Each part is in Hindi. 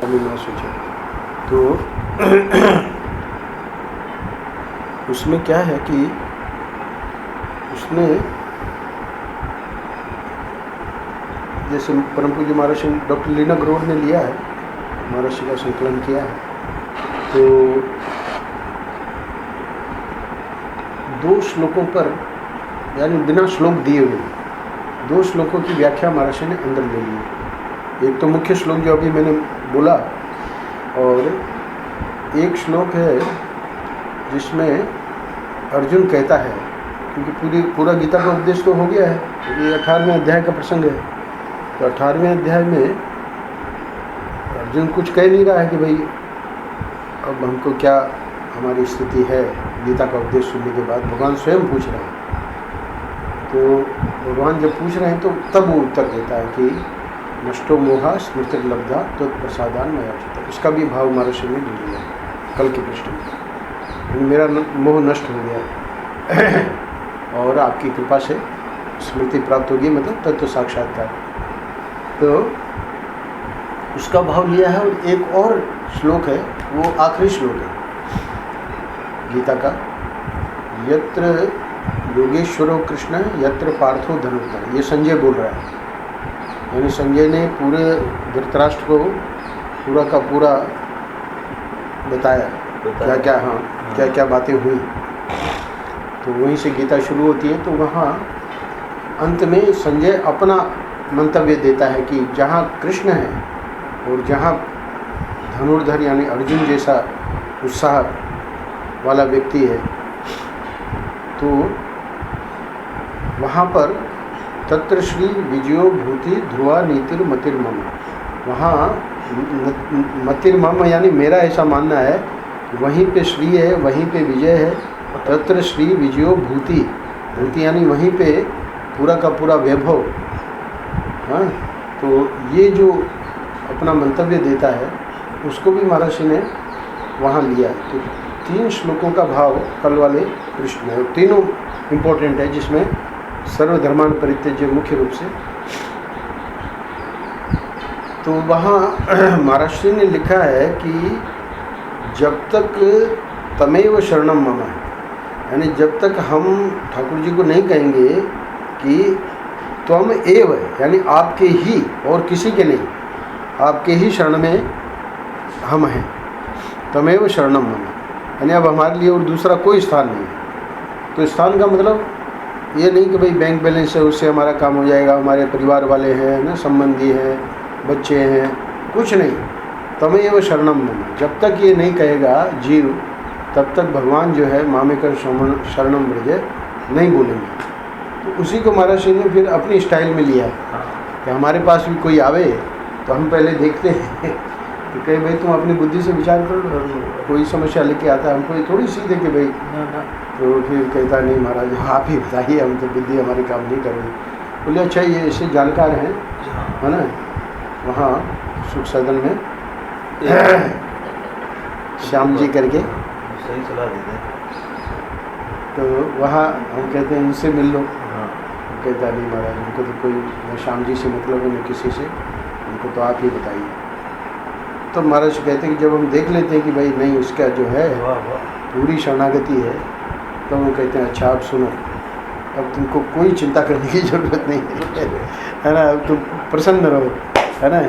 अभी मैं सोचा तो उसमें क्या है कि उसने जैसे परम पूज्य महाराज डॉक्टर लीना ग्रोवर ने लिया है, महाराज का संकलन किया है, तो 2 श्लोकों पर यानी बिना श्लोक दिए हुए 2 श्लोकों की व्याख्या महाराज ने अंदर ले ली। एक तो मुख्य श्लोक जो अभी मैंने बोला, और एक श्लोक है जिसमें अर्जुन कहता है, क्योंकि पूरा गीता का उपदेश तो हो गया है, ये 18वें अध्याय का प्रसंग है। तो 18वें अध्याय में अर्जुन कुछ कह नहीं रहा है कि भाई अब हमको क्या हमारी स्थिति है गीता का उपदेश सुनने के बाद, भगवान स्वयं पूछ रहे हैं। तो भगवान जब पूछ रहे हैं तो तब वो उत्तर देता है कि नष्टो मोहा स्मृतिर्लब्धा तत्प्रसादान मया चित्तः। इसका भी भाव महाराज ने ले लिया कल के पृष्ठ में, मेरा मोह नष्ट हो गया और आपकी कृपा से स्मृति प्राप्त होगी, मतलब तत्व साक्षात्कार। तो उसका भाव लिया है। और एक और श्लोक है, वो आखिरी श्लोक है गीता का, यत्र योगेश्वरो कृष्ण यत्र पार्थो धनुर्धर। ये संजय बोल रहा है, यानी संजय ने पूरे धृतराष्ट्र को पूरा का पूरा बताया क्या क्या, हाँ क्या क्या बातें हुई। तो वहीं से गीता शुरू होती है। तो वहाँ अंत में संजय अपना मंतव्य देता है कि जहाँ कृष्ण है और जहाँ धनुर्धर यानी अर्जुन जैसा उत्साह वाला व्यक्ति है, तो वहाँ पर तत्र श्री विजयो भूति ध्रुवा नीतिर मतिर्मम। वहाँ मतिर्मम यानी मेरा ऐसा मानना है, वहीं पे श्री है, वहीं पे विजय है। तत्र श्री विजयो भूति, भूति यानी वहीं पे पूरा का पूरा वैभव। हाँ, तो ये जो अपना मंतव्य देता है उसको भी महाराज ने वहाँ लिया। तो 3 श्लोकों का भाव कल वाले पृष्ठ में, और तीनों इम्पोर्टेंट है, जिसमें सर्वधर्मान परित्यज्य मुख्य रूप से। तो वहाँ महाराज ने लिखा है कि जब तक तमेव शरणम मम, यानी जब तक हम ठाकुर जी को नहीं कहेंगे कि त्वम एव, यानी आपके ही और किसी के नहीं, आपके ही शरण में हम हैं, तमेव शरणम मम, यानी अब हमारे लिए और दूसरा कोई स्थान नहीं है। तो स्थान का मतलब ये नहीं कि भाई बैंक बैलेंस है उससे हमारा काम हो जाएगा, हमारे परिवार वाले हैं ना, संबंधी हैं, बच्चे हैं, कुछ नहीं। तमेव शरणम मम, जब तक ये नहीं कहेगा जीव, तब तक भगवान जो है मामेकर शरणम ब्रज नहीं बोलेंगे। तो उसी को महाराज ने फिर अपनी स्टाइल में लिया है कि हमारे पास भी कोई आवे तो हम पहले देखते हैं तो कहे भाई तुम अपनी बुद्धि से विचार करो, कोई समस्या लेके आता है हमको ये थोड़ी सीधे कि भाई ना, तो फिर कहता नहीं महाराज आप ही बताइए, हम तो बुद्धि हमारे काम नहीं कर रही। बोले अच्छा ये ऐसे जानकार हैं, है ना, वहाँ सुख सदन में श्याम जी करके सही सलाह देते हैं। तो वहाँ हम कहते हैं इनसे मिल लो। कहता नहीं महाराज हमको तो कोई न श्याम जी से मतलब है न किसी से, हमको तो आप ही बताइए। तो महाराज कहते हैं कि जब हम देख लेते हैं कि भाई नहीं उसका जो है पूरी शरणागति है, तो वो कहते हैं अच्छा आप सुनो, अब तुमको कोई चिंता करने की ज़रूरत नहीं है ना, अब तुम प्रसन्न रहो, है ना,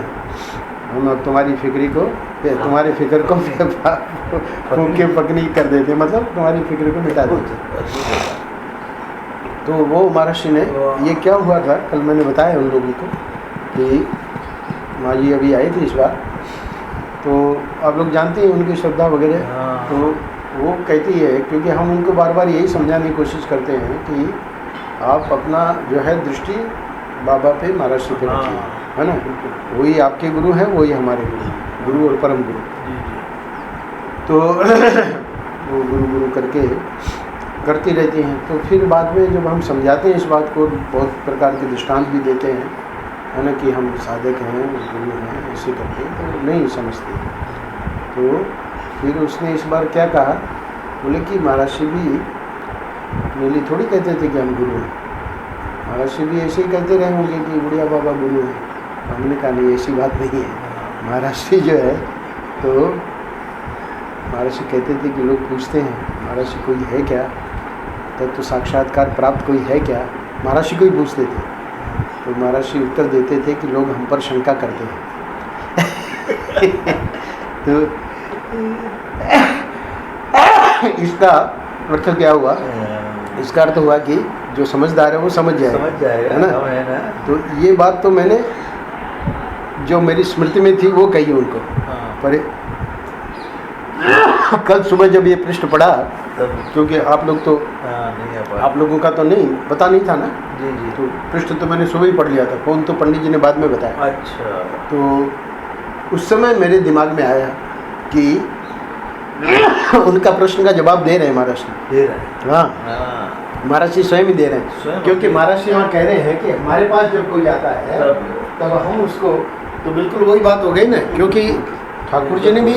हम अब तुम्हारी फिक्री को, तुम्हारी फिक्र को फूंक के पकनी कर देते, मतलब तुम्हारी फिक्र को मिटा देते। तो वो महाराज ने, ये क्या हुआ था कल मैंने बताया उन लोगों को कि माँ जी अभी आई थी इस बार, तो आप लोग जानते हैं उनकी श्रद्धा वगैरह। तो वो कहती है, क्योंकि हम उनको बार बार यही समझाने की कोशिश करते हैं कि आप अपना जो है दृष्टि बाबा पे महाराज से पे रखिए, है ना, वही आपके गुरु हैं, वही हमारे गुरु हैं, गुरु और परम गुरु। तो वो गुरु करके करती रहती हैं। तो फिर बाद में जब हम समझाते हैं इस बात को, बहुत प्रकार के दृष्टांत भी देते हैं, है ना, कि हम साधक हैं, गुरु हैं, ऐसे करके, तो नहीं समझते। तो फिर उसने इस बार क्या कहा, बोले कि महाराज भी मेरे लिए थोड़ी कहते थे कि हम गुरु हैं, महाराज भी ऐसे ही कहते रहे होंगे कि बुढ़िया बाबा गुरु हैं। हमने कहा नहीं ऐसी बात नहीं है, महाराज जी जो है तो महाराज जी कहते थे कि लोग पूछते हैं महाराज जी कोई है क्या, तो साक्षात्कार प्राप्त कोई है क्या, महाराज जी को ही पूछते थे। तो महाराज जी उत्तर देते थे कि लोग हम पर शंका करते हैं। तो इसका अर्थ क्या हुआ, इसका अर्थ हुआ कि जो समझदार है वो समझ जाएगा, है ना। तो ये बात तो मैंने जो मेरी स्मृति में थी वो कही उनको। पर कल सुबह जब ये पृष्ठ पढ़ा, क्योंकि आप लोग तो आप लोगों का तो नहीं पता नहीं था ना जी जी, तो पृष्ठ तो मैंने सुबह ही पढ़ लिया था, कौन तो पंडित जी ने बाद में बताया। अच्छा, तो उस समय मेरे दिमाग में आया कि उनका प्रश्न का जवाब दे रहे हैं महाराज जी। दे रहे हैं, हाँ, महाराज जी स्वयं ही दे रहे हैं, स्वयं क्योंकि महाराज जी वहाँ कह रहे हैं कि हमारे पास जब कोई आता है तब हम उसको, तो बिल्कुल वही बात हो गई ना, क्योंकि ठाकुर जी ने भी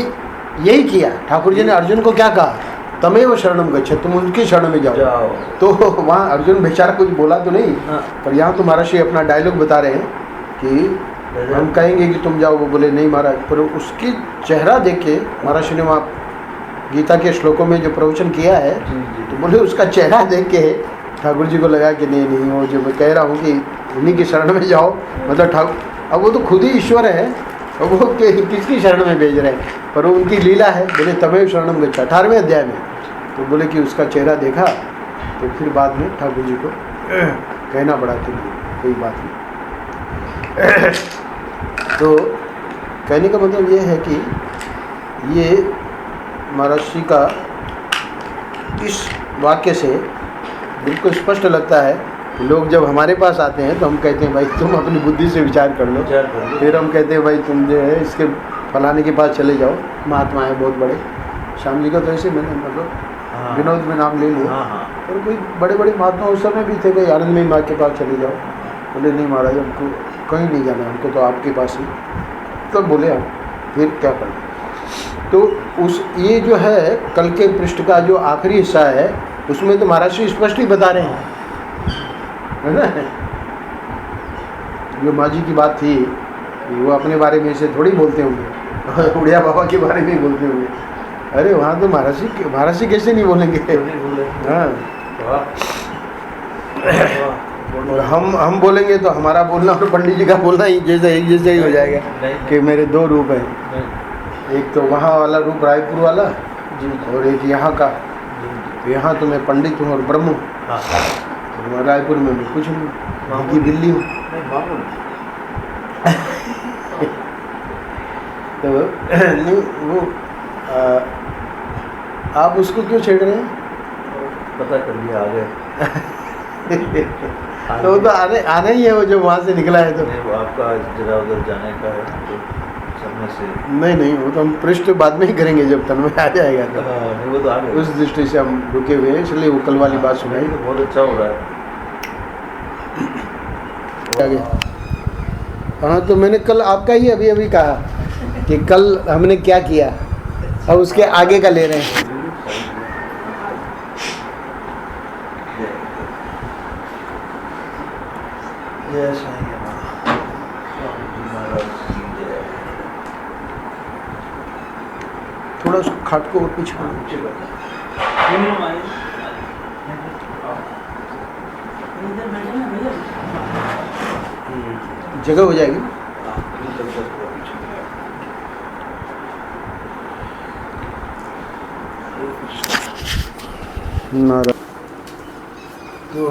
यही किया। ठाकुर जी ने अर्जुन को क्या कहा, तमेव शरणम गच्छ, तुम उनकी शरण में जाओ। तो वहाँ अर्जुन बेचारा कुछ बोला तो नहीं, पर यहाँ तो महाराज जी अपना डायलॉग बता रहे हैं कि हम कहेंगे कि तुम जाओ, वो बोले नहीं महाराज। पर उसकी चेहरा देख के महाराज जी ने वहाँ गीता के श्लोकों में जो प्रवचन किया है, तो बोले उसका चेहरा देख के ठाकुर जी को लगा कि नहीं नहीं, वो जो मैं कह रहा हूँ कि उन्हीं की शरण में जाओ, मतलब ठाकुर, अब वो तो खुद ही ईश्वर है, और वो किसकी शरण में भेज रहे हैं, पर वो उनकी लीला है। बोले तमेव शरणम गच्छ, 18वें अध्याय में। तो बोले कि उसका चेहरा देखा, तो फिर बाद में ठाकुर जी को कहना पड़ा कि कोई बात नहीं। तो कहने का मतलब ये है कि ये महाराज जी का इस वाक्य से बिल्कुल स्पष्ट लगता है। लोग जब हमारे पास आते हैं तो हम कहते हैं भाई तुम अपनी बुद्धि से विचार कर लो, फिर हम कहते हैं भाई तुम जो है इसके फलाने के पास चले जाओ, महात्मा है बहुत बड़े। श्याम जी का तो ऐसे मैंने मतलब विनोद में नाम ले लिया, और कोई बड़े बड़े महात्मा उस समय भी थे, कोई आनंदमयी माँ के पास चले जाओ, बोले नहीं महाराज हमको कहीं नहीं जाना, हमको तो आपके पास ही। तब बोले हम फिर क्या करें। तो उस ये जो है कल के पृष्ठ का जो आखिरी हिस्सा है, उसमें तो महाराज जी स्पष्ट ही बता रहे हैं, है ना। जो माँ जी की बात थी वो अपने बारे में से थोड़ी बोलते होंगे, उड़िया बाबा के बारे में ही बोलते होंगे। अरे वहाँ तो महाराज जी कैसे नहीं बोलेंगे। हाँ, और हम बोलेंगे तो हमारा बोलना और पंडित जी का बोलना ही जैसे एक जैसे ही हो जाएगा कि मेरे दो रूप हैं, एक तो वहाँ वाला रूप रायपुर वाला और एक यहाँ का। यहाँ तो मैं पंडित हूँ और ब्रह्म हूँ, रायपुर में मैं कुछ नहीं, की बिल्ली हूँ। तो नहीं वो आप उसको क्यों छेड़ रहे हैं? पता कर लिया आ गए। तो वो तो आना ही है, वो जो वहाँ से निकला है। तो वो आपका जरा उधर जाने का है तो समय से नहीं वो तो हम पृष्ठ बाद में ही करेंगे जब तन्मय आ जाएगा। तो नहीं वो तो आ गए, उस दृष्टि से हम रुके हुए हैं, इसलिए वो कल वाली बात सुनाई। तो बहुत अच्छा हो रहा है आगे। हाँ, तो मैंने कल आपका ही अभी कहा कि कल हमने क्या किया, अब उसके आगे का ले रहे हैं। थोड़ा उसको खाट को और पीछे जगह हो जाएगी। तो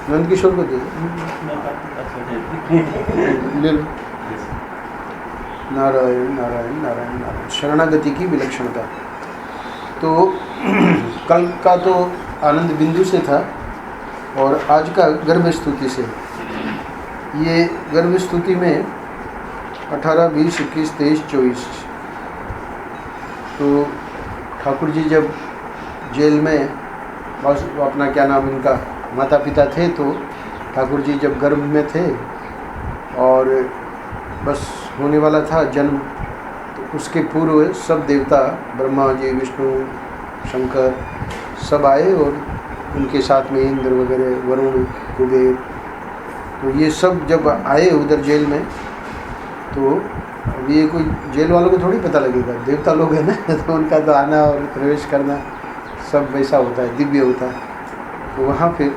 नंद किशोर को दे ले लो। नारायण नारायण नारायण नारायण, शरणागति की विलक्षणता। तो कल का तो आनंद बिंदु से था और आज का गर्भ स्तुति से। ये गर्भ स्तुति में 18, 20, 21, 23, 24 तो ठाकुर जी जब जेल में, बस अपना क्या नाम इनका माता पिता थे, तो ठाकुर जी जब गर्भ में थे और बस होने वाला था जन्म, तो उसके पूर्व सब देवता ब्रह्मा जी, विष्णु, शंकर सब आए और उनके साथ में इंद्र वगैरह, वरुण, कुबेर, तो ये सब जब आए उधर जेल में, तो अब ये कोई जेल वालों को थोड़ी पता लगेगा, देवता लोग हैं ना तो उनका तो आना और प्रवेश करना सब वैसा होता है, दिव्य होता है। तो वहाँ फिर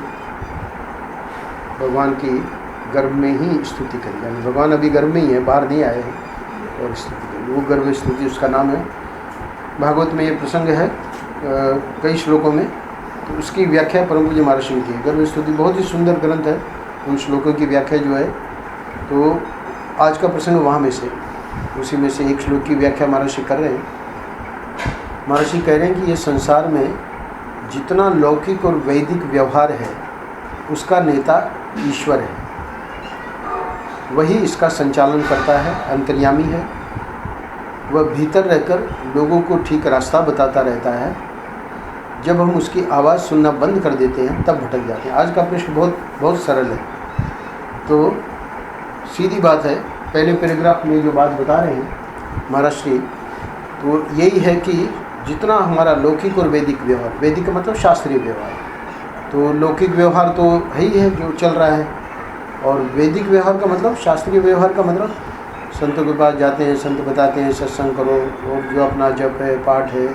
भगवान की गर्भ में ही स्तुति करी, यानी भगवान अभी गर्भ में ही है, बाहर नहीं आए हैं, और स्तुति करी, वो गर्भ स्तुति उसका नाम है। भागवत में ये प्रसंग है कई श्लोकों में, तो उसकी व्याख्या परम पूज्य महर्षि ने की है। गर्भ स्तुति बहुत ही सुंदर ग्रंथ है, उन श्लोकों की व्याख्या जो है, तो आज का प्रसंग वहाँ में से, उसी में से एक श्लोक की व्याख्या महर्षि कर रहे हैं। महर्षि कह रहे हैं कि ये संसार में जितना लौकिक और वैदिक व्यवहार है उसका नेता ईश्वर है, वही इसका संचालन करता है, अंतर्यामी है। वह भीतर रहकर लोगों को ठीक रास्ता बताता रहता है। जब हम उसकी आवाज़ सुनना बंद कर देते हैं तब भटक जाते हैं। आज का प्रश्न बहुत सरल है, तो सीधी बात है। पहले पैराग्राफ में जो बात बता रहे हैं महर्षि, तो यही है कि जितना हमारा लौकिक और वैदिक व्यवहार, वैदिक का मतलब शास्त्रीय व्यवहार, तो लौकिक व्यवहार तो है ही है जो चल रहा है, और वैदिक व्यवहार का मतलब, शास्त्रीय व्यवहार का मतलब संतों के पास जाते हैं, संत बताते हैं सत्संग करो, और जो अपना जप है, पाठ है,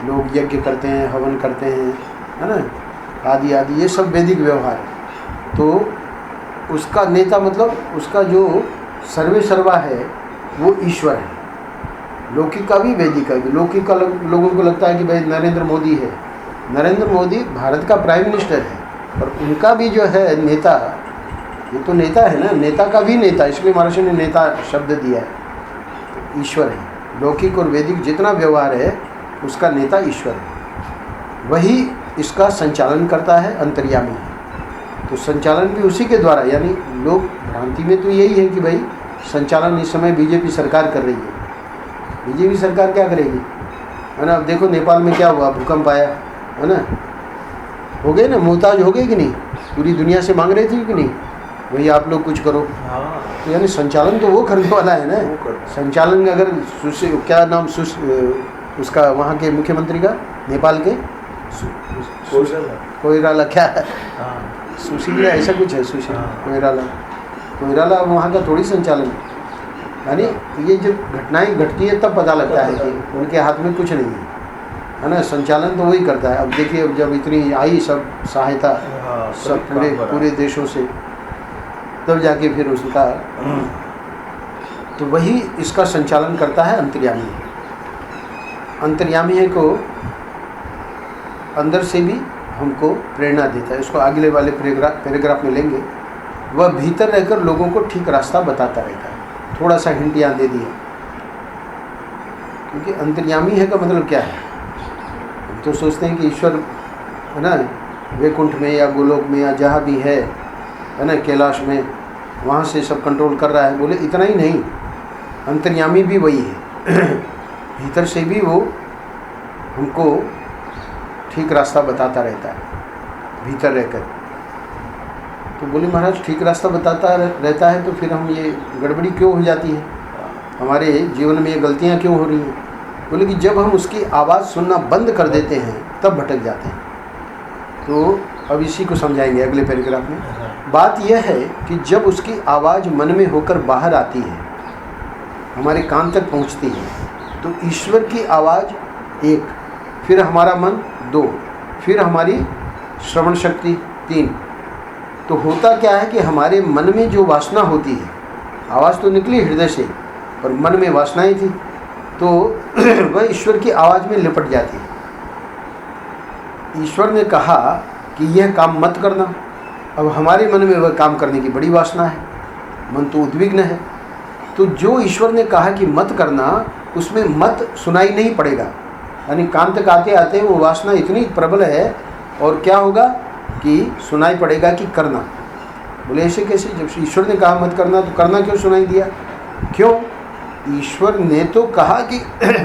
लोग यज्ञ करते हैं, हवन करते हैं, है ना, आदि आदि, ये सब वैदिक व्यवहार है। तो उसका नेता मतलब उसका जो सर्वे सर्वा है वो ईश्वर है। लौकिक का भी वैदिक का भी। लौकिक का लोगों को लगता है कि भाई नरेंद्र मोदी है, नरेंद्र मोदी भारत का प्राइम मिनिस्टर है, पर उनका भी जो है नेता, ये तो नेता है ना, नेता का भी नेता, इसलिए महर्षि ने नेता शब्द दिया है, तो ईश्वर है। लौकिक और वैदिक जितना व्यवहार है उसका नेता ईश्वर है, वही इसका संचालन करता है, अंतर्यामी है। तो संचालन भी उसी के द्वारा, यानी लोग भ्रांति में तो यही है कि भाई संचालन इस समय बीजेपी सरकार कर रही है। बीजेपी सरकार क्या करेगी, है ना। अब देखो नेपाल में क्या हुआ, भूकंप आया, है ना, हो गए ना, मोहताज हो गए कि नहीं, पूरी दुनिया से मांग रहे थे कि नहीं, वही आप लोग कुछ करो। तो यानी संचालन तो वो करने वाला है ना। संचालन अगर क्या नाम उसका वहाँ के मुख्यमंत्री का, नेपाल के कोइराला, क्या सुशील ऐसा कुछ है, सुशील कोइराला वहाँ का थोड़ी संचालन। यानी ये जब घटनाएं घटती है तब पता लगता है कि उनके हाथ में कुछ नहीं है ना। संचालन तो वही करता है। अब देखिए, अब जब इतनी आई सब सहायता सब पूरे देशों से, तब जाके फिर उसका, तो वही इसका संचालन करता है, अंतर्यामी है। अंतर्यामी है को अंदर से भी हमको प्रेरणा देता है। इसको अगले वाले पैराग्राफ में लेंगे। वह भीतर रहकर लोगों को ठीक रास्ता बताता रहता है। थोड़ा सा हिंट यहाँ दे दिया, क्योंकि अंतर्यामी है का मतलब क्या है। हम तो सोचते हैं कि ईश्वर है ना वैकुंठ में या गोलोक में या जहाँ भी है ना, कैलाश में, वहाँ से सब कंट्रोल कर रहा है। बोले इतना ही नहीं, अंतर्यामी भी वही है। भीतर से भी वो हमको ठीक रास्ता बताता रहता है, भीतर रहकर। तो बोले महाराज ठीक रास्ता बताता रहता है तो फिर हम ये गड़बड़ी क्यों हो जाती है, हमारे जीवन में ये गलतियाँ क्यों हो रही हैं। बोले कि जब हम उसकी आवाज़ सुनना बंद कर देते हैं तब भटक जाते हैं। तो अब इसी को समझाएंगे अगले पैराग्राफ में। बात यह है कि जब उसकी आवाज़ मन में होकर बाहर आती है, हमारे कान तक पहुंचती है, तो ईश्वर की आवाज़ एक, फिर हमारा मन दो, फिर हमारी श्रवण शक्ति तीन। तो होता क्या है कि हमारे मन में जो वासना होती है, आवाज़ तो निकली हृदय से पर मन में वासनाएं थी, तो वह ईश्वर की आवाज़ में लिपट जाती है। ईश्वर ने कहा कि यह काम मत करना, अब हमारे मन में वह काम करने की बड़ी वासना है, मन तो उद्विग्न है। तो जो ईश्वर ने कहा कि मत करना, उसमें मत सुनाई नहीं पड़ेगा, यानी कान तक आते आते वो वासना इतनी प्रबल है, और क्या होगा कि सुनाई पड़ेगा कि करना। बोले ऐसे कैसे, जब ईश्वर ने कहा मत करना तो करना क्यों सुनाई दिया। क्यों, ईश्वर ने तो कहा कि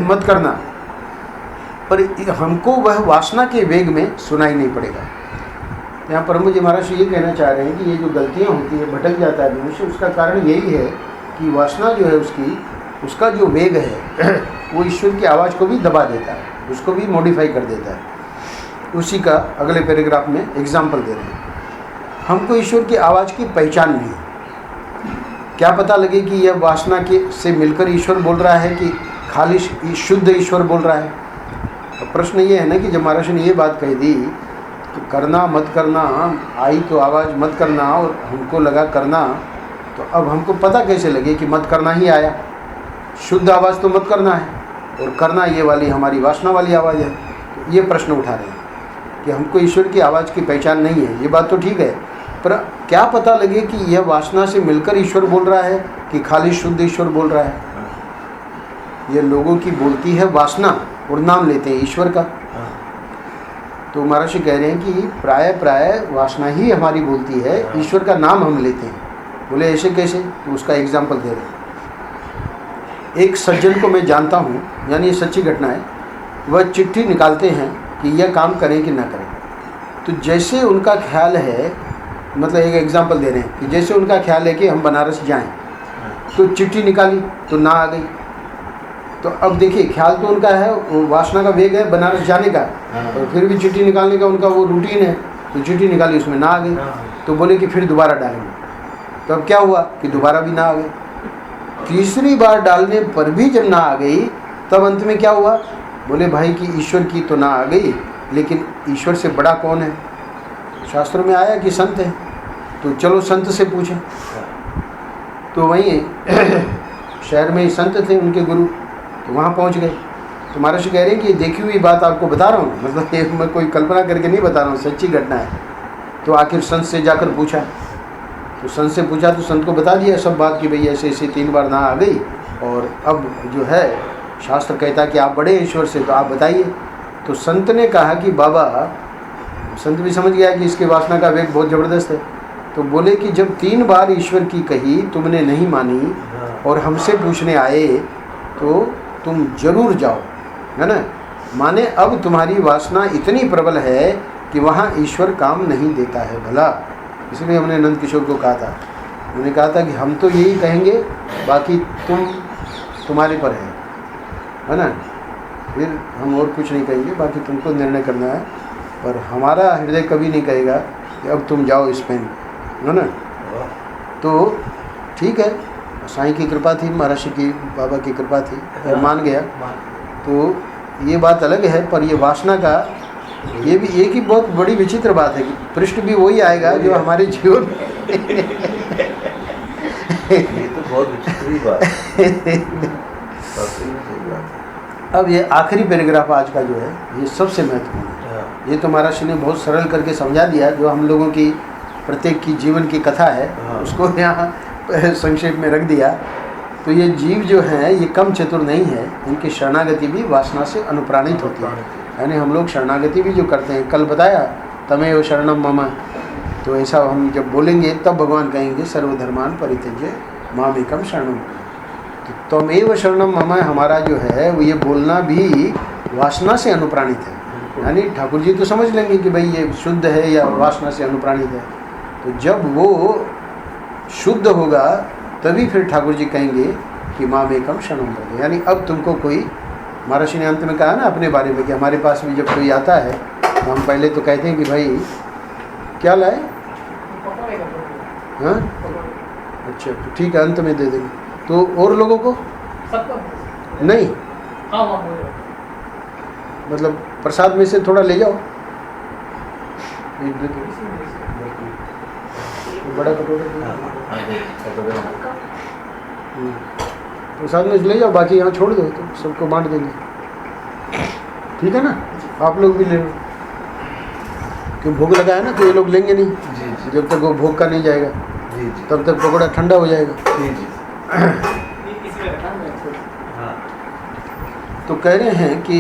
मत करना, पर हमको वह वासना के वेग में सुनाई नहीं पड़ेगा। यहाँ परम पूज्य महाराज ये कहना चाह रहे हैं कि ये जो गलतियाँ होती है, भटक जाता है मनुष्य, उसका कारण यही है कि वासना जो है उसका जो वेग है वो ईश्वर की आवाज़ को भी दबा देता है, उसको भी मॉडिफाई कर देता है। उसी का अगले पैराग्राफ में एग्जाम्पल दे रहे हैं। हमको ईश्वर की आवाज़ की पहचान नहीं है। क्या पता लगे कि यह वासना के से मिलकर ईश्वर बोल रहा है कि खाली शुद्ध ईश्वर बोल रहा है। तो प्रश्न ये है ना कि जब महाराज ने ये बात कह दी कि करना मत करना, आई तो आवाज़ मत करना और हमको लगा करना, तो अब हमको पता कैसे लगे कि मत करना ही आया? शुद्ध आवाज़ तो मत करना है और करना ये वाली हमारी वासना वाली आवाज़ है। तो ये प्रश्न उठा रहे हैं कि हमको ईश्वर की आवाज़ की पहचान नहीं है। ये बात तो ठीक है, पर क्या पता लगे कि यह वासना से मिलकर ईश्वर बोल रहा है कि खाली शुद्ध ईश्वर बोल रहा है? ये लोगों की बोलती है वासना और नाम लेते हैं ईश्वर का। तो महर्षि कह रहे हैं कि प्राय वासना ही हमारी बोलती है, ईश्वर का नाम हम लेते हैं। बोले ऐसे कैसे? तो उसका एग्जाम्पल दे रहे हैं। एक सज्जन को मैं जानता हूँ, यानी ये सच्ची घटना है। वह चिट्ठी निकालते हैं कि यह काम करें कि ना करें। तो जैसे उनका ख्याल है, मतलब एक एग्जाम्पल दे रहे हैं कि जैसे उनका ख्याल है कि हम बनारस जाएं, तो चिट्ठी निकाली तो ना आ गई। तो अब देखिए, ख्याल तो उनका है, वो वासना का वेग है बनारस जाने का, और फिर भी चिट्ठी निकालने का उनका वो रूटीन है। तो चिट्ठी निकाली, उसमें ना आ गई। तो बोले कि फिर दोबारा डालेंगे। तो अब क्या हुआ कि दोबारा भी ना आ गई। तीसरी बार डालने पर भी जब ना आ गई, तब अंत में क्या हुआ? बोले भाई कि ईश्वर की तो ना आ गई, लेकिन ईश्वर से बड़ा कौन है? शास्त्रों में आया कि संत है, तो चलो संत से पूछें। तो वहीं शहर में ही संत थे उनके गुरु, तो वहाँ पहुँच गए। तो महर्षि कह रहे हैं कि देखी हुई बात आपको बता रहा हूँ, मतलब ये मैं कोई कल्पना करके नहीं बता रहा हूँ, सच्ची घटना है। तो आखिर संत से जाकर पूछा, तो संत से पूछा तो संत को बता दिया सब बात कि भाई ऐसे ऐसे 3 बार ना आ गई, और अब जो है शास्त्र कहता है कि आप बड़े ईश्वर से, तो आप बताइए। तो संत ने कहा कि बाबा, संत भी समझ गया कि इसके वासना का वेग बहुत ज़बरदस्त है। तो बोले कि जब 3 बार ईश्वर की कही तुमने नहीं मानी और हमसे पूछने आए, तो तुम जरूर जाओ, है ना। माने अब तुम्हारी वासना इतनी प्रबल है कि वहाँ ईश्वर काम नहीं देता है भला। इसलिए हमने नंद किशोर को कहा था, उन्होंने कहा था कि हम तो यही कहेंगे, बाकी तुम्हारे पर है ना। फिर हम और कुछ नहीं कहेंगे, बाकी तुमको निर्णय करना है, पर हमारा हृदय कभी नहीं कहेगा कि अब तुम जाओ स्पेन, है ना। तो ठीक है, साईं की कृपा थी, महर्षि की बाबा की कृपा थी, और मान गया। तो ये बात अलग है, पर ये वासना का ये भी एक ही बहुत बड़ी विचित्र बात है कि पृष्ठ भी वही आएगा जो हमारे जीवन ये तो बहुत विचित्र बात है। अब ये आखिरी पैराग्राफ आज का जो है, ये सबसे महत्वपूर्ण है। ये तो महर्षि ने बहुत सरल करके समझा दिया, जो हम लोगों की प्रत्येक की जीवन की कथा है उसको यहाँ संक्षेप में रख दिया। तो ये जीव जो हैं ये कम चतुर नहीं है, इनकी शरणागति भी वासना से अनुप्राणित होती है। यानी हम लोग शरणागति भी जो करते हैं, कल बताया तमेव शरणम मम, तो ऐसा हम जब बोलेंगे तब भगवान कहेंगे सर्वधर्मान परित्यज्य मामेकम शरणम। तो तमेव शरणम मम हमारा जो है वो ये बोलना भी वासना से अनुप्राणित है। यानी ठाकुर जी तो समझ लेंगे कि भाई ये शुद्ध है या वासना से अनुप्राणित है। तो जब वो शुद्ध होगा तभी फिर ठाकुर जी कहेंगे कि मामेकम शरणम भज। यानी अब तुमको कोई, महर्षि ने अंत में कहा ना अपने बारे में कि हमारे पास भी जब कोई आता है तो हम पहले तो कहते हैं कि भाई क्या लाए, हाँ अच्छा तो ठीक है, अंत में दे देंगे। तो और लोगों को नहीं, मतलब प्रसाद में से थोड़ा ले जाओ, बड़ा कटोरा प्रसाद में ले जाओ, बाकी यहाँ छोड़ दो, तो सबको बांट देंगे, ठीक है ना। आप लोग भी ले लो, क्यों भोग लगाया ना, तो ये लोग लेंगे नहीं जी। जब तक वो भोग का नहीं जाएगा जी। तब तक पकौड़ा ठंडा हो जाएगा जी। तो कह रहे हैं कि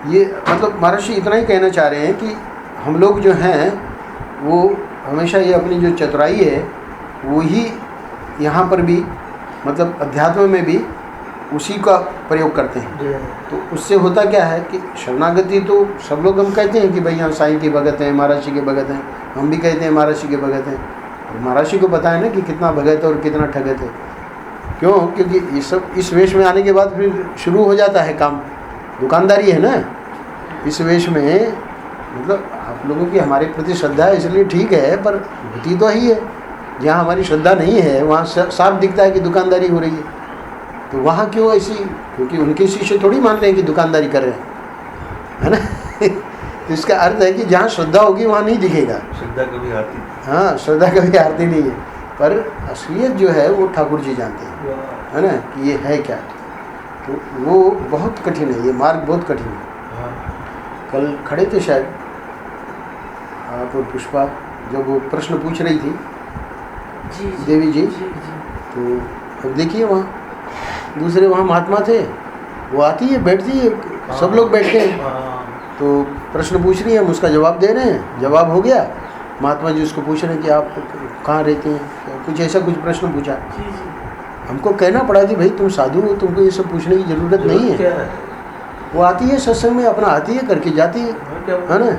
ये मतलब महर्षि इतना ही कहना चाह रहे हैं कि हम लोग जो हैं वो हमेशा ये अपनी जो चतुराई है वो ही यहाँ पर भी, मतलब अध्यात्म में भी उसी का प्रयोग करते हैं। तो उससे होता क्या है कि शरणागति तो सब लोग हम कहते हैं कि भाई हम साईं के भगत हैं, महाराज जी के भगत हैं, हम भी कहते हैं महाराज जी के भगत हैं। और महाराज जी को पता है ना कि कितना भगत है और कितना ठगत है। क्यों? क्योंकि ये सब इस वेश में आने के बाद फिर शुरू हो जाता है काम, दुकानदारी है ना। इस वेश में मतलब आप लोगों की हमारे प्रति श्रद्धा है इसलिए ठीक है, पर होती तो ही है। जहाँ हमारी श्रद्धा नहीं है वहाँ साफ दिखता है कि दुकानदारी हो रही है, तो वहाँ क्यों ऐसी? क्योंकि उनके शिष्य थोड़ी मान रहे हैं कि दुकानदारी कर रहे हैं, है ना। तो इसका अर्थ है कि जहाँ श्रद्धा होगी वहाँ नहीं दिखेगा। श्रद्धा कभी आती नहीं। हाँ, श्रद्धा कभी हारती नहीं है, पर असलियत जो है वो ठाकुर जी जानते हैं, है ना, कि ये है क्या। तो वो बहुत कठिन है, ये मार्ग बहुत कठिन है। कल खड़े थे शायद आप और पुष्पा, जब वो प्रश्न पूछ रही थी जी देवी जी, तो अब देखिए वहाँ दूसरे वहाँ महात्मा थे, वो आती है बैठती है, सब लोग बैठते हैं, तो प्रश्न पूछ रही है, हम उसका जवाब दे रहे हैं, जवाब हो गया। महात्मा जी उसको पूछ रहे हैं कि आप कहाँ रहते हैं, कुछ ऐसा कुछ प्रश्न पूछा। हमको कहना पड़ा कि भाई तुम साधु हो, तुमको ये सब पूछने की ज़रूरत नहीं है। वो आती है सत्संग में, अपना आती है करके जाती है ना।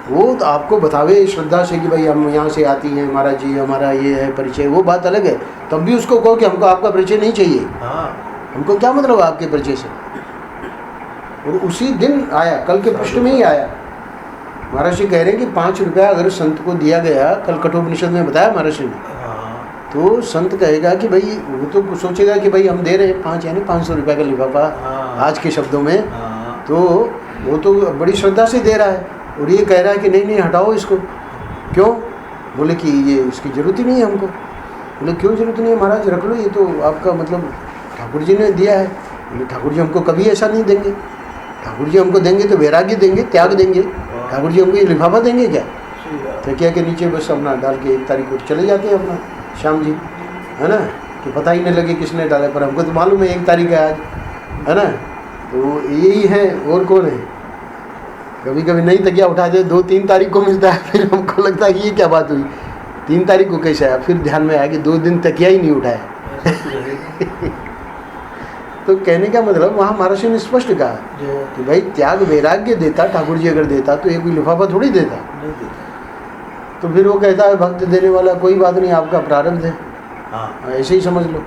वो तो आपको बतावे श्रद्धा से कि भाई हम यहाँ से आती हैं महाराज जी, हमारा ये है परिचय, वो बात अलग है। तब भी उसको कहो कि हमको आपका परिचय नहीं चाहिए, हमको क्या मतलब आपके परिचय से। और उसी दिन आया, कल के पृष्ठ में ही आया। महाराज जी कह रहे हैं कि 5 रुपया अगर संत को दिया गया, कल कठोपनिषद में बताया महाराज जी ने, तो संत कहेगा कि भाई, वो तो सोचेगा कि भाई हम दे रहे हैं 5 यानी 500 रुपये का लिफाफा आज के शब्दों में, तो वो तो बड़ी श्रद्धा से दे रहा है। और ये कह रहा है कि नहीं नहीं हटाओ इसको। क्यों? बोले कि ये इसकी ज़रूरत ही नहीं है हमको। बोले क्यों ज़रूरत नहीं है महाराज, रख लो, ये तो आपका मतलब ठाकुर जी ने दिया है। बोले ठाकुर जी हमको कभी ऐसा नहीं देंगे, ठाकुर जी हमको देंगे तो वैराग्य देंगे, त्याग देंगे। ठाकुर जी हमको ये लिफाफा देंगे क्या? तकिया के नीचे बस अपना डाल के 1 तारीख को चले जाते हैं अपना श्याम जी, है ना, कि पता ही नहीं लगे किसने डाला, पर हमको तो मालूम है 1 तारीख है आज, है ना। तो यही है, और कौन है। कभी कभी नई तकिया उठा दे, 2-3 तारीख को मिलता है, फिर हमको लगता है कि ये क्या बात हुई, 3 तारीख को कैसे आया। फिर ध्यान में आया कि 2 दिन तकिया ही नहीं उठाया। तो कहने का मतलब वहाँ महाराज ने स्पष्ट कहा कि भाई त्याग वैराग्य देता ठाकुर जी, अगर देता तो ये कोई लिफाफा थोड़ी देता। तो फिर वो कहता है भक्त देने वाला, कोई बात नहीं, आपका प्रारब्ध है, ऐसे ही समझ लो।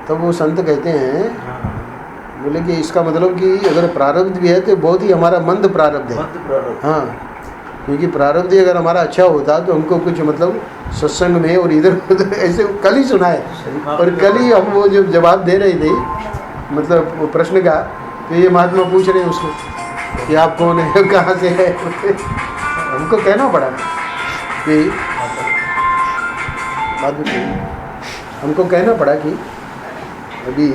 तब वो संत कहते हैं, बोले कि इसका मतलब कि अगर प्रारब्ध भी है तो बहुत ही हमारा मंद प्रारब्ध है। हाँ, क्योंकि प्रारब्ध ही अगर हमारा अच्छा होता तो हमको कुछ मतलब सत्संग में और इधर ऐसे कल ही सुना है। और कल ही हम वो जब जवाब दे रहे थे मतलब वो प्रश्न का, तो ये महात्मा पूछ रहे हैं उसको कि आप कौन है, कहाँ से है। हमको कहना पड़ा कि बात हमको कहना पड़ा कि अभी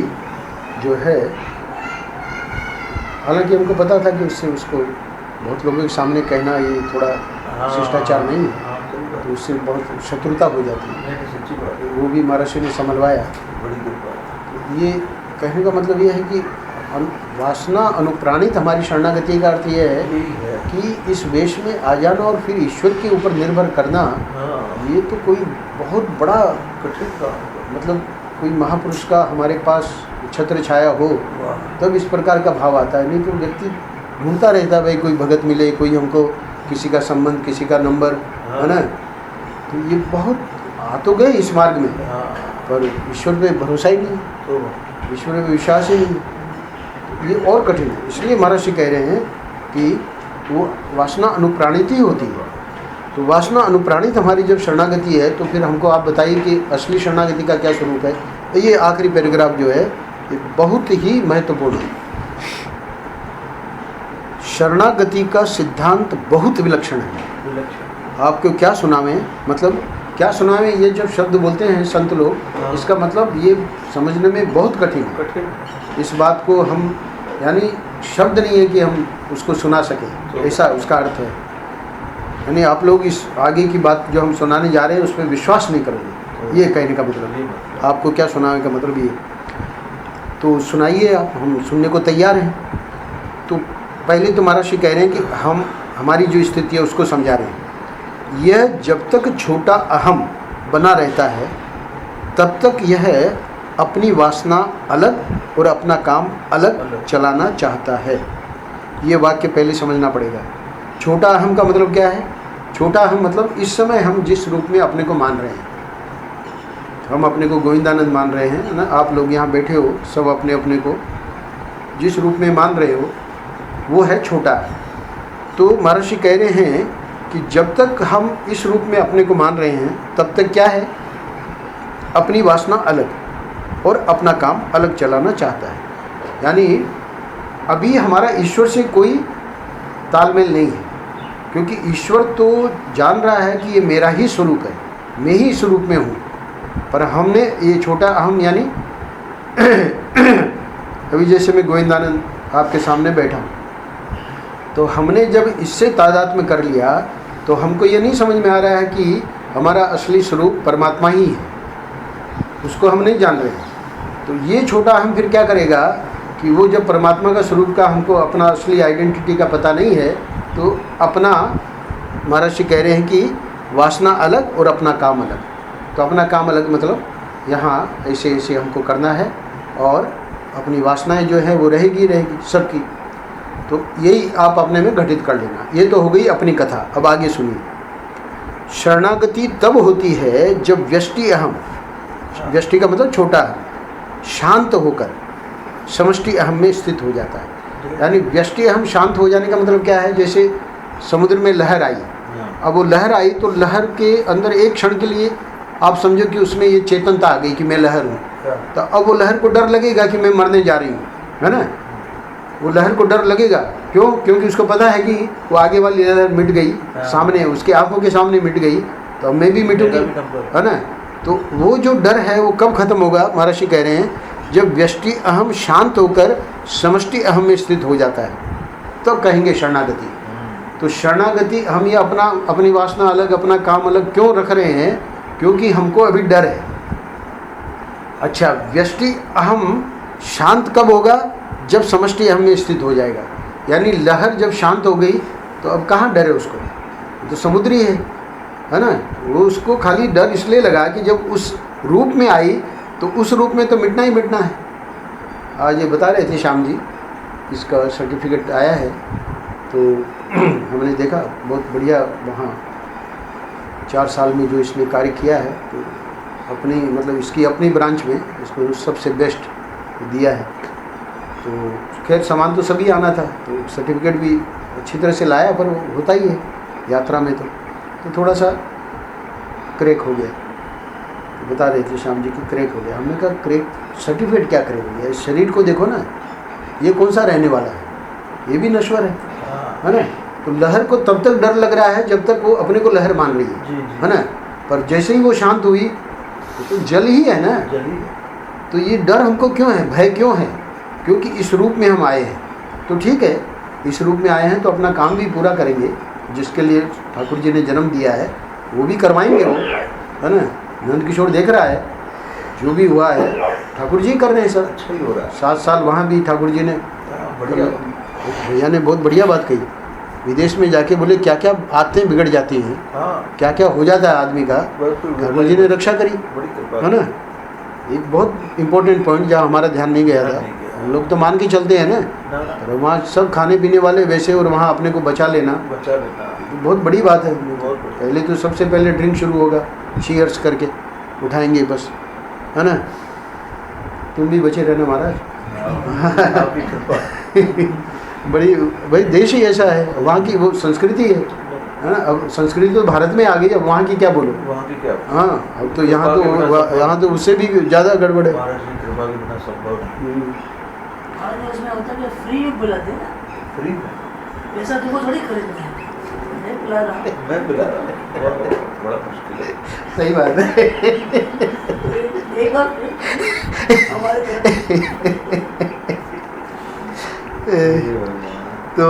जो है, हालांकि हमको पता था कि उससे उसको बहुत लोगों के सामने कहना ये थोड़ा शिष्टाचार नहीं है, तो उससे बहुत शत्रुता हो जाती है। वो भी महाराज ने संभलवाया। ये कहने का मतलब ये है कि वासना अनुप्राणित हमारी शरणागति का अर्थ ये है कि इस वेश में आ जाना और फिर ईश्वर के ऊपर निर्भर करना, ये तो कोई बहुत बड़ा कठिन का मतलब कोई महापुरुष का हमारे पास छत्र छाया हो तब इस प्रकार का भाव आता है। नहीं तो व्यक्ति ढूंढता रहता है भाई कोई भगत मिले, कोई हमको किसी का संबंध, किसी का नंबर, है ना। तो ये बहुत आ तो गए इस मार्ग में, पर ईश्वर पे भरोसा ही नहीं, तो ईश्वर पे विश्वास ही नहीं, ये और कठिन है। इसलिए महाराज जी कह रहे हैं कि वो वासना अनुप्राणित ही होती है। तो वासना अनुप्राणित हमारी जब शरणागति है तो फिर हमको आप बताइए कि असली शरणागति का क्या स्वरूप है। तो ये आखिरी पैराग्राफ जो है ये बहुत ही महत्वपूर्ण है। शरणागति का सिद्धांत बहुत विलक्षण है। आपको क्या सुनावें, मतलब क्या सुनावें, ये जब शब्द बोलते हैं संत लोग, इसका मतलब ये समझने में बहुत कठिन है। इस बात को हम यानी शब्द नहीं है कि हम उसको सुना सकें, ऐसा उसका अर्थ है। यानी आप लोग इस आगे की बात जो हम सुनाने जा रहे हैं उस पर विश्वास नहीं करोगे, ये कहने का मतलब है। आपको क्या सुनाने का मतलब ये, तो सुनाइए आप, हम सुनने को तैयार हैं। तो पहले तो महाराज जी कह रहे हैं कि हम हमारी जो स्थिति है उसको समझा रहे हैं। यह जब तक छोटा अहम बना रहता है तब तक यह अपनी वासना अलग और अपना काम अलग चलाना चाहता है। ये वाक्य पहले समझना पड़ेगा। छोटा अहम का मतलब क्या है? छोटा अहम मतलब इस समय हम जिस रूप में अपने को मान रहे हैं, हम अपने को गोविंदानंद मान रहे हैं ना, आप लोग यहाँ बैठे हो सब अपने अपने को जिस रूप में मान रहे हो वो है छोटा। तो महर्षि कह रहे हैं कि जब तक हम इस रूप में अपने को मान रहे हैं तब तक क्या है, अपनी वासना अलग और अपना काम अलग चलाना चाहता है। यानी अभी हमारा ईश्वर से कोई तालमेल नहीं है, क्योंकि ईश्वर तो जान रहा है कि ये मेरा ही स्वरूप है, मैं ही इस रूप में हूँ, पर हमने ये छोटा अहम यानी अभी जैसे मैं गोविंदानंद आपके सामने बैठा हूँ, तो हमने जब इससे तादात्म्य कर लिया तो हमको ये नहीं समझ में आ रहा है कि हमारा असली स्वरूप परमात्मा ही है, उसको हम नहीं जान रहे। तो ये छोटा अहम फिर क्या करेगा कि वो जब परमात्मा का स्वरूप का हमको अपना असली आइडेंटिटी का पता नहीं है, तो अपना महर्षि कह रहे हैं कि वासना अलग और अपना काम अलग। तो अपना काम अलग मतलब यहाँ ऐसे ऐसे हमको करना है और अपनी वासनाएं जो है वो रहेगी सबकी। तो यही आप अपने में घटित कर लेना। ये तो हो गई अपनी कथा। अब आगे सुनिए। शरणागति तब होती है जब व्यष्टि अहम, व्यष्टि का मतलब छोटा अहम, शांत होकर समष्टि अहम में स्थित हो जाता है। यानी व्यष्टि अहम शांत हो जाने का मतलब क्या है, जैसे समुद्र में लहर आई, अब वो लहर आई तो लहर के अंदर एक क्षण के लिए आप समझो कि उसमें ये चेतनता आ गई कि मैं लहर हूँ, तो अब वो लहर को डर लगेगा कि मैं मरने जा रही हूँ, है ना। वो लहर को डर लगेगा, क्यों? क्योंकि उसको पता है कि वो आगे वाली लहर मिट गई, सामने उसके आंखों के सामने मिट गई, तो अब मैं भी मिटूंगी, है ना। तो वो जो डर है वो कब खत्म होगा? महर्षि कह रहे हैं जब व्यष्टि अहम शांत होकर समष्टि अहम में स्थित हो जाता है, तो कहेंगे शरणागति। तो शरणागति हम ये अपनी वासना अलग अपना काम अलग क्यों रख रहे हैं? क्योंकि हमको अभी डर है। अच्छा, व्यष्टि अहम शांत कब होगा? जब समष्टि अहम में स्थित हो जाएगा। यानी लहर जब शांत हो गई तो अब कहाँ डर है उसको, तो समुद्री है ना। वो उसको खाली डर इसलिए लगा कि जब उस रूप में आई तो उस रूप में तो मिटना ही मिटना है। आज ये बता रहे थे श्याम जी, इसका सर्टिफिकेट आया है, तो हमने देखा बहुत बढ़िया, वहाँ 4 साल में जो इसने कार्य किया है, तो अपनी मतलब इसकी अपनी ब्रांच में इसको सबसे बेस्ट दिया है। तो खैर सामान तो सभी आना था, तो सर्टिफिकेट भी अच्छी तरह से लाया, पर वो होता ही है यात्रा में, तो थोड़ा सा क्रैक हो गया। तो बता रहे थे श्याम जी कि क्रैक हो गया। हमने कहा क्रैक सर्टिफिकेट क्या क्रैक हो गया? इस शरीर को देखो ना, ये कौन सा रहने वाला है, ये भी नश्वर है ना। तो लहर को तब तक डर लग रहा है जब तक वो अपने को लहर मान रही है ना। पर जैसे ही वो शांत हुई तो जल ही है ना। तो ये डर हमको क्यों है, भय क्यों है? क्योंकि इस रूप में हम आए हैं। तो ठीक है, इस रूप में आए हैं तो अपना काम भी पूरा करेंगे, जिसके लिए ठाकुर जी ने जन्म दिया है वो भी करवाएंगे, वो है ना। नंद किशोर देख रहा है जो भी हुआ है, ठाकुर जी कर रहे हैं सर, अच्छा ही हो रहा है। 7 साल वहाँ भी ठाकुर जी ने, भैया ने बहुत बढ़िया बात कही। विदेश में जाके बोले क्या क्या आदतें बिगड़ जाती हैं, क्या क्या हो जाता है आदमी का, ठाकुर जी ने रक्षा करी, है ना। एक बहुत इम्पोर्टेंट पॉइंट जहाँ हमारा ध्यान नहीं गया था। हम लोग तो मान के चलते हैं ना, तो वहाँ सब खाने पीने वाले वैसे, और वहाँ अपने को बचा लेना तो बहुत बड़ी बात है। पहले तो सबसे पहले ड्रिंक शुरू होगा, चीयर्स करके उठाएंगे बस, है ना। तुम भी बचे रहना महाराज। बड़ी भाई देश ही ऐसा है, वहाँ की वो संस्कृति है ना। अब संस्कृति तो भारत में आ गई, अब वहाँ की क्या बोलो, वहाँ की क्या। हाँ, अब तो यहाँ तो उससे भी ज़्यादा गड़बड़ है। उसमें होता है फ्री में बुलाते हैं ना, फ्री में पैसा तुमको थोड़ी खरीदना है, मैं बुला रहा हूँ, मैं बुला रहा हूँ, बड़ा मुश्किल है। सही बात है। एक बार हमारे तो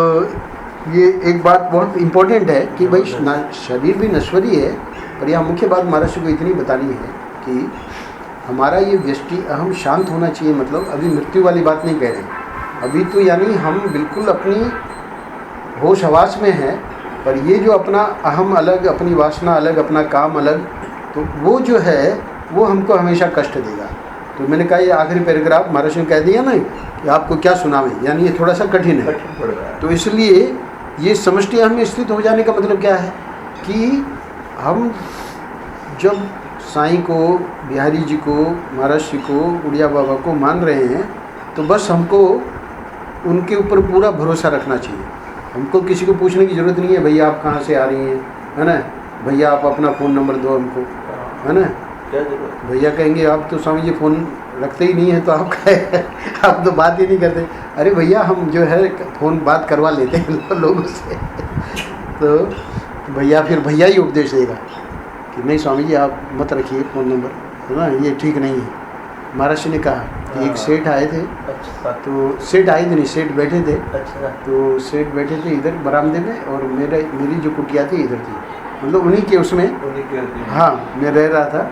ये एक बात बहुत इम्पोर्टेंट है कि भाई शरीर भी नश्वरी है, पर यह मुख्य बात महर्षि को इतनी बतानी है कि हमारा ये व्यष्टि अहम शांत होना चाहिए। मतलब अभी मृत्यु वाली बात नहीं कह रहे, अभी तो यानी हम बिल्कुल अपनी होश हवास में हैं, पर ये जो अपना अहम अलग, अपनी वासना अलग, अपना काम अलग, तो वो जो है वो हमको हमेशा कष्ट देगा। तो मैंने कहा ये आखिरी पैराग्राफ महर्षि ने कह दिया ना कि आपको क्या सुनावें, यानी ये थोड़ा सा कठिन है। तो इसलिए ये समष्टि अहम में स्थित हो जाने का मतलब क्या है कि हम जब साईं को, बिहारी जी को, महर्षि को, उड़िया बाबा को मान रहे हैं, तो बस हमको उनके ऊपर पूरा भरोसा रखना चाहिए। हमको किसी को पूछने की ज़रूरत नहीं है, भैया आप कहाँ से आ रही हैं, है ना, भैया आप अपना फ़ोन नंबर दो हमको, है ना। क्या जरूरत? भैया कहेंगे आप तो स्वामी जी फ़ोन रखते ही नहीं है, तो आप कहे आप तो बात ही नहीं करते। अरे भैया हम जो है फ़ोन बात करवा लेते हैं लोगों से। तो भैया फिर भैया ही उपदेश देगा कि नहीं स्वामी जी आप मत रखिए फ़ोन नंबर, है ना, ये ठीक नहीं है। महाराज ने कहा कि एक सेठ आए थे, अच्छा तो सेठ आए थे नहीं, सेठ बैठे थे, अच्छा तो सेठ बैठे थे इधर बरामदे में और मेरी जो कुटिया थी इधर थी, मतलब उन्हीं के उसमें, उन्हीं के हाँ मैं रह रहा था,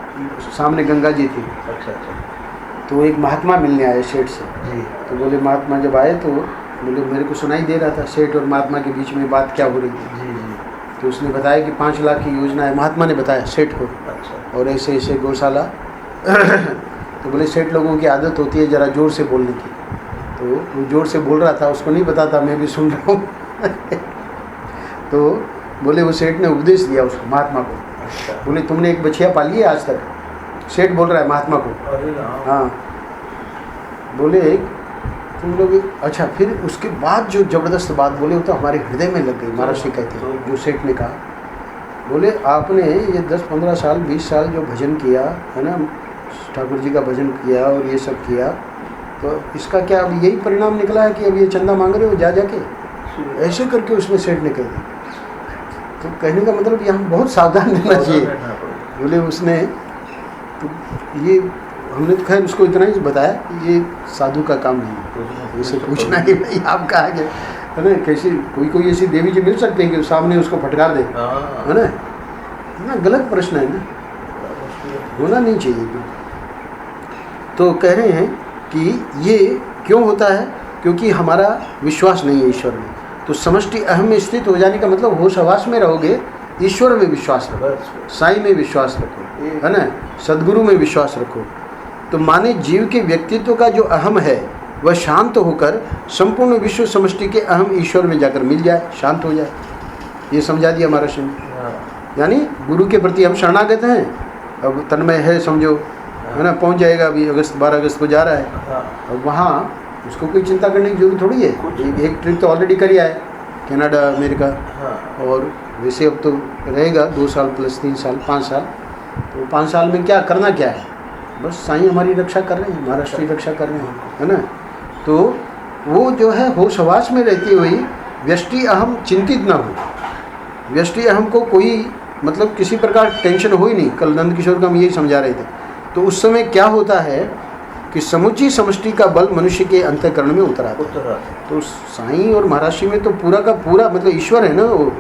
सामने गंगा जी थी। अच्छा अच्छा तो एक महात्मा मिलने आए सेठ से, जी तो बोले महात्मा जब आए तो बोले मेरे को सुनाई दे रहा था सेठ और महात्मा के बीच में बात क्या हो रही थी। जी जी तो उसने बताया कि 5 लाख की योजना है, महात्मा ने बताया सेठ को, अच्छा और ऐसे ऐसे गौशाला। तो बोले सेठ लोगों की आदत होती है ज़रा ज़ोर से बोलने की, तो वो ज़ोर से बोल रहा था, उसको नहीं पता था मैं भी सुन रहा हूँ। तो बोले वो सेठ ने उपदेश दिया उसको, महात्मा को, अच्छा बोले तुमने एक बछिया पाली है आज तक? सेठ बोल रहा है महात्मा को। अरे हाँ हाँ, बोले तुम लोग, अच्छा फिर उसके बाद जो ज़बरदस्त बात बोले वो तो हमारे हृदय में लग गई। महाराज जी कहते हैं, जो सेठ ने कहा, बोले आपने ये 10-15 साल 20 साल जो भजन किया है ना, ठाकुर जी का भजन किया और ये सब किया, तो इसका क्या अब यही परिणाम निकला है कि अब ये चंदा मांग रहे हो जा जाके? ऐसे करके उसने सेठ ने कह दिया। तो कहने का मतलब यहाँ बहुत सावधान रहना चाहिए। बोले उसने, तो ये हमने तो खैर उसको इतना ही बताया कि ये साधु का काम नहीं है, इसे पूछना कि भाई आप कहाँ गए, है ना। कैसी कोई ऐसी देवी जी मिल सकते हैं कि सामने उसको फटकार दे, है ना, ना गलत प्रश्न है ना, होना नहीं चाहिए। तो कह रहे हैं कि ये क्यों होता है, क्योंकि हमारा विश्वास नहीं है ईश्वर में। तो समष्टि अहम में स्थित हो जाने का मतलब होश हवास में रहोगे, ईश्वर में विश्वास रखो, साईं में विश्वास रखो, है ना, सद्गुरु में विश्वास रखो। तो माने जीव के व्यक्तित्व का जो अहम है वह शांत होकर संपूर्ण विश्व समष्टि के अहम ईश्वर में जाकर मिल जाए, शांत हो जाए। ये समझा दिया महाराज ने। यानी गुरु के प्रति हम शरणागत हैं, अब तन्मय है समझो, है ना, पहुंच जाएगा। अभी 12 अगस्त को जा रहा है, अब वहाँ उसको कोई चिंता करने की जरूरत थोड़ी है। एक ट्रिप तो ऑलरेडी करी है, कनाडा, अमेरिका, और वैसे अब तो रहेगा 2 साल प्लस 3 साल 5 साल। तो 5 साल में क्या करना क्या है, बस साईं हमारी रक्षा कर रहे हैं, महाराष्ट्र की रक्षा कर रहे हैं, है ना। तो वो जो है होश हवास में रहती हुई व्यष्टि अहम चिंतित ना हो। व्यष्टि अहम को कोई मतलब किसी प्रकार टेंशन हो ही नहीं। कल नंद किशोर का हम यही समझा रहे थे। तो उस समय क्या होता है कि समुची समष्टि का बल मनुष्य के अंतःकरण में उतर आता है। तो साईं और महाराष्ट्र में तो पूरा का पूरा मतलब ईश्वर है ना वो।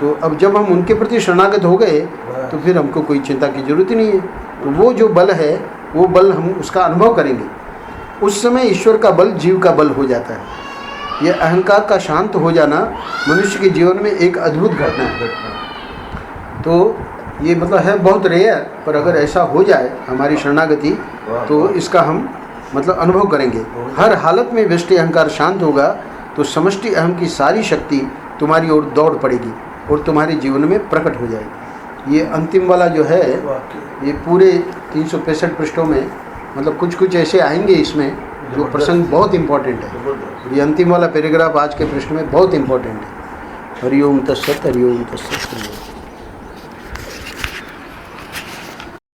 तो अब जब हम उनके प्रति शरणागत हो गए तो फिर हमको कोई चिंता की जरूरत ही नहीं है। तो वो जो बल है वो बल हम उसका अनुभव करेंगे। उस समय ईश्वर का बल जीव का बल हो जाता है। यह अहंकार का शांत हो जाना मनुष्य के जीवन में एक अद्भुत घटना है। तो ये मतलब है बहुत रेयर, पर अगर ऐसा हो जाए हमारी शरणागति तो इसका हम मतलब अनुभव करेंगे। हर हालत में व्यष्टि अहंकार शांत होगा तो समष्टि अहम की सारी शक्ति तुम्हारी ओर दौड़ पड़ेगी और तुम्हारे जीवन में प्रकट हो जाएगी। ये अंतिम वाला जो है ये पूरे 365 पृष्ठों में मतलब कुछ कुछ ऐसे आएंगे इसमें जो प्रसंग बहुत इम्पोर्टेंट है। ये अंतिम वाला पैराग्राफ आज के प्रश्न में बहुत इम्पोर्टेंट है। हरिओम तत्सत, हरिओम तत्सत।